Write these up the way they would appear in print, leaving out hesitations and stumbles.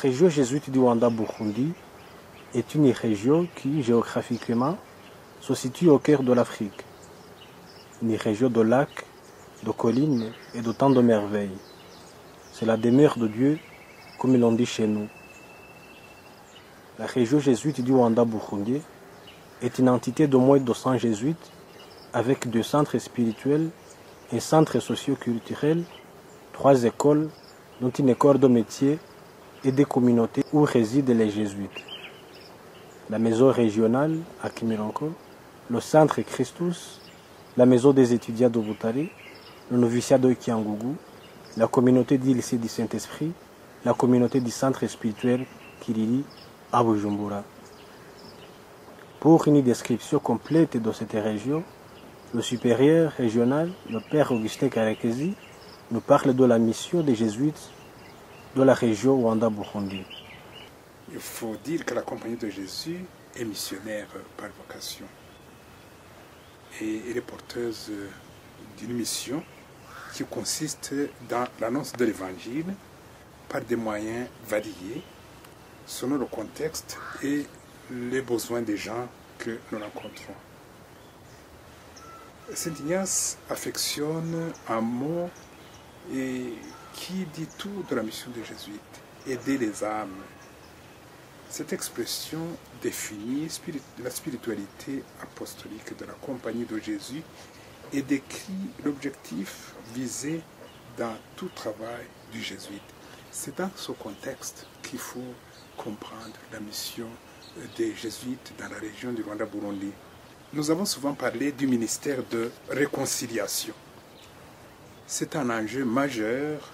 région jésuite du Rwanda-Burundi est une région qui, géographiquement, se situe au cœur de l'Afrique. Une région de lacs, de collines et de tant de merveilles. C'est la demeure de Dieu, comme l'on dit chez nous. La région jésuite du Rwanda-Burundi est une entité de moins de 200 jésuites avec 2 centres spirituels, un centre socio-culturel, 3 écoles, dont une école de métier et des communautés où résident les jésuites. La maison régionale à Kimironko, le centre Christus, la maison des étudiants de Butare, le noviciat de Kiangougou, la communauté du lycée du Saint-Esprit, la communauté du centre spirituel Kiriri à Bujumbura. Pour une description complète de cette région, le supérieur régional, le père Augustin Karekezi, nous parle de la mission des jésuites de la région Rwanda-Burundi. Il faut dire que la Compagnie de Jésus est missionnaire par vocation. Et elle est porteuse d'une mission qui consiste dans l'annonce de l'Évangile par des moyens variés, selon le contexte et les besoins des gens que nous rencontrons. Saint Ignace affectionne un mot qui dit tout de la mission des jésuites, aider les âmes. Cette expression définit la spiritualité apostolique de la Compagnie de Jésus et décrit l'objectif visé dans tout travail du jésuite. C'est dans ce contexte qu'il faut comprendre la mission des jésuites dans la région du Rwanda-Burundi. Nous avons souvent parlé du ministère de réconciliation. C'est un enjeu majeur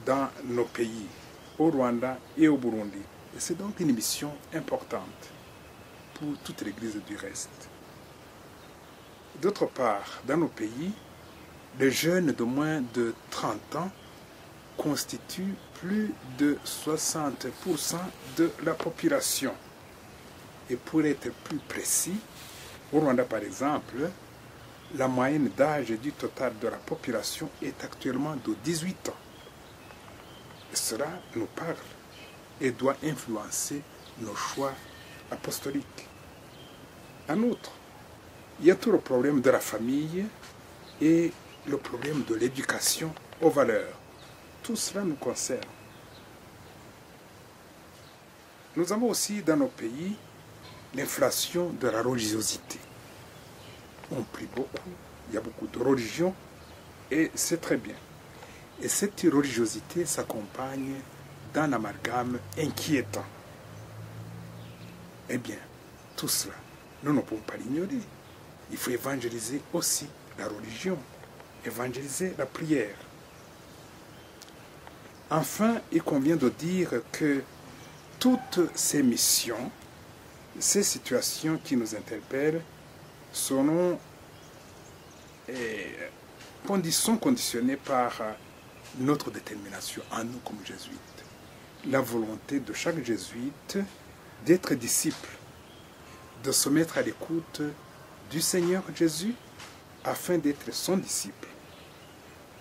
dans nos pays, au Rwanda et au Burundi. Et c'est donc une mission importante pour toute l'Église du reste. D'autre part, dans nos pays, les jeunes de moins de 30 ans constituent plus de 60% de la population. Et pour être plus précis, au Rwanda par exemple, la moyenne d'âge du total de la population est actuellement de 18 ans. Et cela nous parle et doit influencer nos choix apostoliques. En outre, il y a tout le problème de la famille et le problème de l'éducation aux valeurs. Tout cela nous concerne. Nous avons aussi dans nos pays l'inflation de la religiosité. On prie beaucoup, il y a beaucoup de religions et c'est très bien. Et cette religiosité s'accompagne d'un amalgame inquiétant. Eh bien, tout cela, nous ne pouvons pas l'ignorer. Il faut évangéliser aussi la religion, évangéliser la prière. Enfin, il convient de dire que toutes ces missions, ces situations qui nous interpellent, sont conditionnées par notre détermination à nous comme jésuites. La volonté de chaque jésuite d'être disciple, de se mettre à l'écoute du Seigneur Jésus afin d'être son disciple.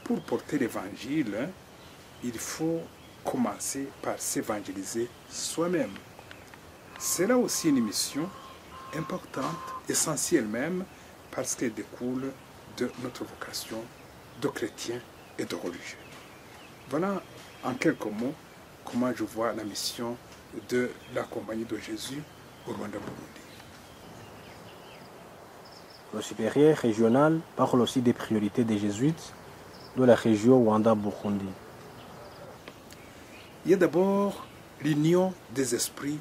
Pour porter l'évangile, il faut commencer par s'évangéliser soi-même. C'est là aussi une mission importante, essentielle même, parce qu'elle découle de notre vocation de chrétien et de religieux. Voilà en quelques mots comment je vois la mission de la Compagnie de Jésus au Rwanda-Burundi. Le supérieur régional parle aussi des priorités des jésuites de la région Rwanda-Burundi. Il y a d'abord l'union des esprits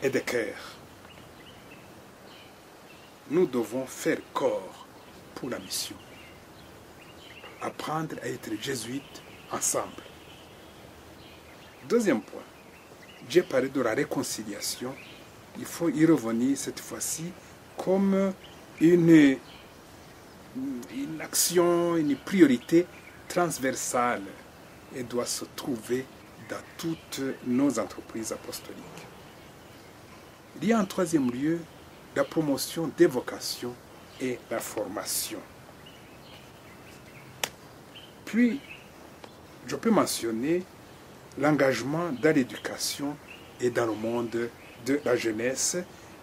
et des cœurs. Nous devons faire corps pour la mission. Apprendre à être jésuites ensemble. Deuxième point, j'ai parlé de la réconciliation. Il faut y revenir cette fois-ci comme une action, une priorité transversale et doit se trouver dans toutes nos entreprises apostoliques. Il y a en troisième lieu la promotion des vocations et la formation. Puis, je peux mentionner l'engagement dans l'éducation et dans le monde de la jeunesse,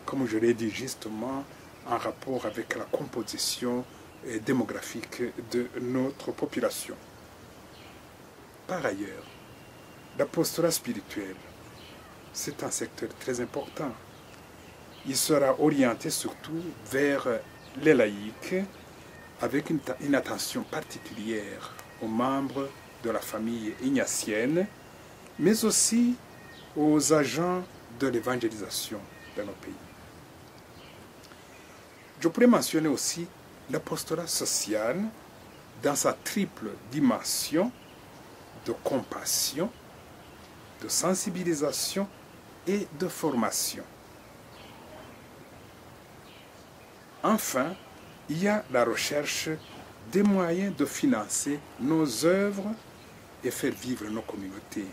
comme je l'ai dit justement, en rapport avec la composition démographique de notre population. Par ailleurs, l'apostolat spirituel, c'est un secteur très important. Il sera orienté surtout vers les laïcs, avec une attention particulière aux membres de la famille ignatienne, mais aussi aux agents de l'évangélisation de nos pays. Je pourrais mentionner aussi l'apostolat social dans sa triple dimension de compassion, de sensibilisation et de formation. Enfin, il y a la recherche des moyens de financer nos œuvres et faire vivre nos communautés.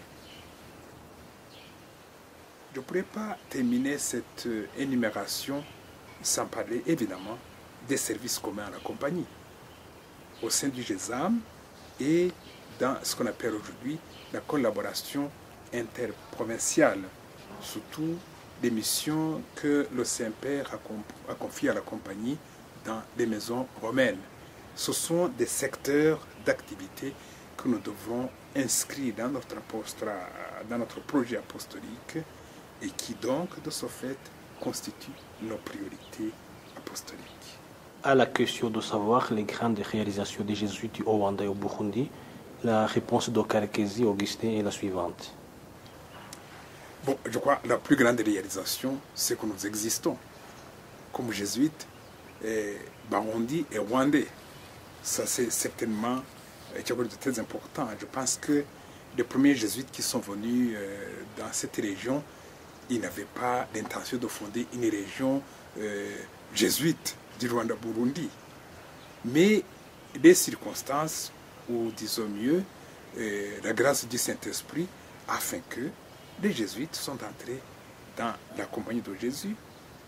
Je ne pourrais pas terminer cette énumération sans parler évidemment des services communs à la compagnie. Au sein du GESAM et dans ce qu'on appelle aujourd'hui la collaboration interprovinciale, surtout les missions que le Saint-Père a confiées à la compagnie dans les maisons romaines. Ce sont des secteurs d'activité que nous devrons inscrire dans notre projet apostolique et qui donc, de ce fait, constituent nos priorités apostoliques. À la question de savoir les grandes réalisations des jésuites au Rwanda et au Burundi, la réponse de Karekezi Augustin est la suivante. Bon, je crois que la plus grande réalisation, c'est que nous existons comme jésuites, Barundi et Rwandais. Ça, c'est certainement quelque chose de très important. Je pense que les premiers jésuites qui sont venus dans cette région, ils n'avaient pas l'intention de fonder une région jésuite du Rwanda-Burundi. Mais les circonstances, ou disons mieux, la grâce du Saint-Esprit, afin que les jésuites sont entrés dans la compagnie de Jésus.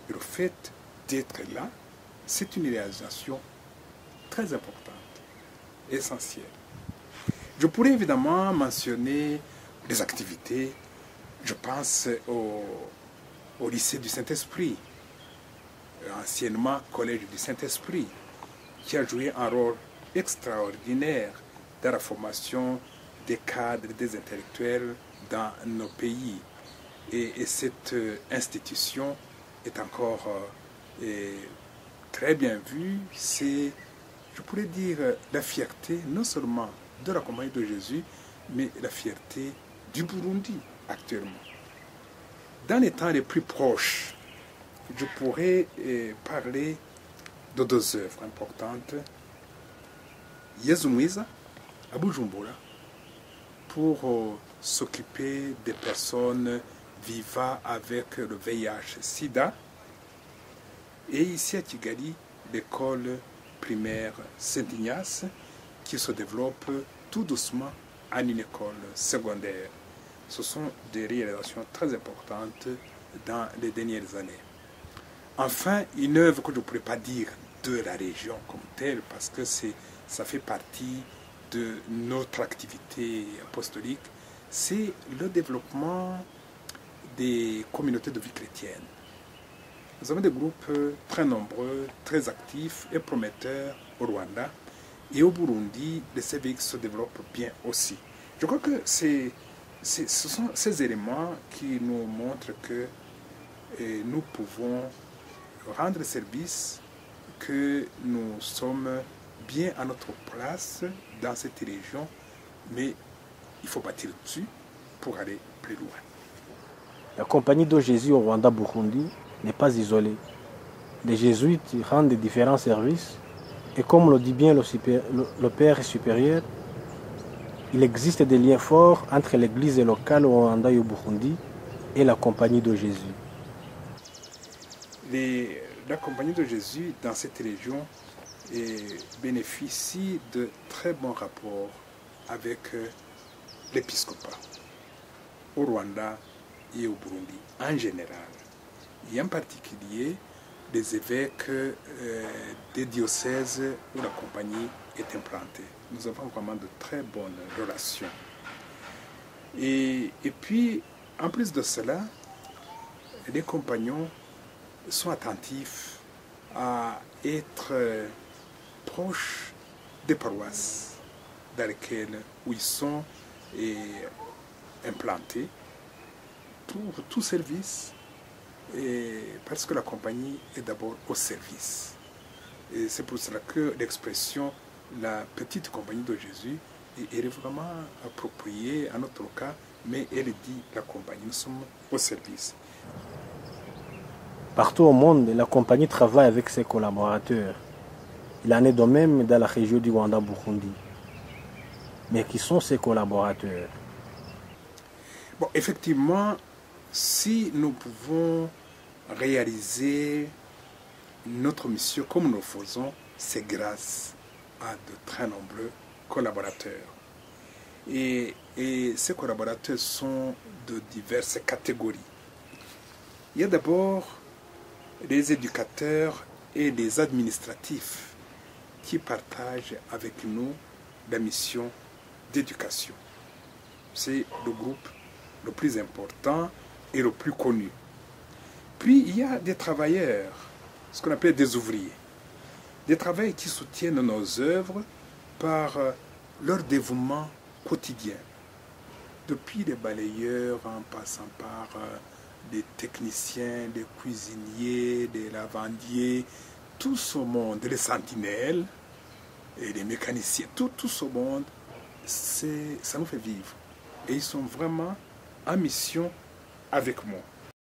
Et le fait d'être là, c'est une réalisation très importante, essentielle. Je pourrais évidemment mentionner les activités. Je pense au lycée du Saint-Esprit, anciennement collège du Saint-Esprit, qui a joué un rôle extraordinaire dans la formation des cadres, des intellectuels dans nos pays. Et cette institution est encore très bien vue. C'est, je pourrais dire, la fierté non seulement de la compagnie de Jésus, mais la fierté du Burundi actuellement. Dans les temps les plus proches, je pourrais parler de deux œuvres importantes. Yezu Mwiza à Bujumbura, pour s'occuper des personnes vivant avec le VIH-Sida. Et ici à Kigali, l'école primaire Saint-Ignace, qui se développe tout doucement en une école secondaire. Ce sont des réalisations très importantes dans les dernières années. Enfin, une œuvre que je ne pourrais pas dire de la région comme telle, parce que ça fait partie de notre activité apostolique, c'est le développement des communautés de vie chrétienne. Nous avons des groupes très nombreux, très actifs et prometteurs au Rwanda. Et au Burundi, les CVX se développent bien aussi. Je crois que ce sont ces éléments qui nous montrent que nous pouvons rendre service, que nous sommes bien à notre place dans cette région, mais il faut bâtir dessus pour aller plus loin. La compagnie de Jésus au Rwanda-Burundi n'est pas isolée. Les jésuites rendent différents services et comme le dit bien le Père supérieur, il existe des liens forts entre l'église locale au Rwanda et au Burundi et la compagnie de Jésus. La compagnie de Jésus dans cette région bénéficie de très bons rapports avec l'épiscopat au Rwanda et au Burundi en général. Et en particulier les évêques des diocèses où la compagnie est implantée. Nous avons vraiment de très bonnes relations. Et puis, en plus de cela, les compagnons sont attentifs à être proches des paroisses dans lesquelles où ils sont implantés pour tout service, parce que la compagnie est d'abord au service. Et c'est pour cela que l'expression « la petite compagnie de Jésus » est vraiment appropriée à notre cas, mais elle dit la compagnie, nous sommes au service. Partout au monde, la compagnie travaille avec ses collaborateurs. Il en est de même dans la région du Rwanda-Burundi. Mais qui sont ses collaborateurs? Bon, effectivement, si nous pouvons réaliser notre mission comme nous le faisons, c'est grâce à de très nombreux collaborateurs. Et ces collaborateurs sont de diverses catégories. Il y a d'abord les éducateurs et les administratifs qui partagent avec nous la mission d'éducation. C'est le groupe le plus important et le plus connu. Puis il y a des travailleurs, ce qu'on appelle des ouvriers. Des travailleurs qui soutiennent nos œuvres par leur dévouement quotidien. Depuis les balayeurs en passant par des techniciens, des cuisiniers, des lavandiers, tout ce monde, les sentinelles et les mécaniciens, tout ce monde, ça nous fait vivre. Et ils sont vraiment en mission avec moi.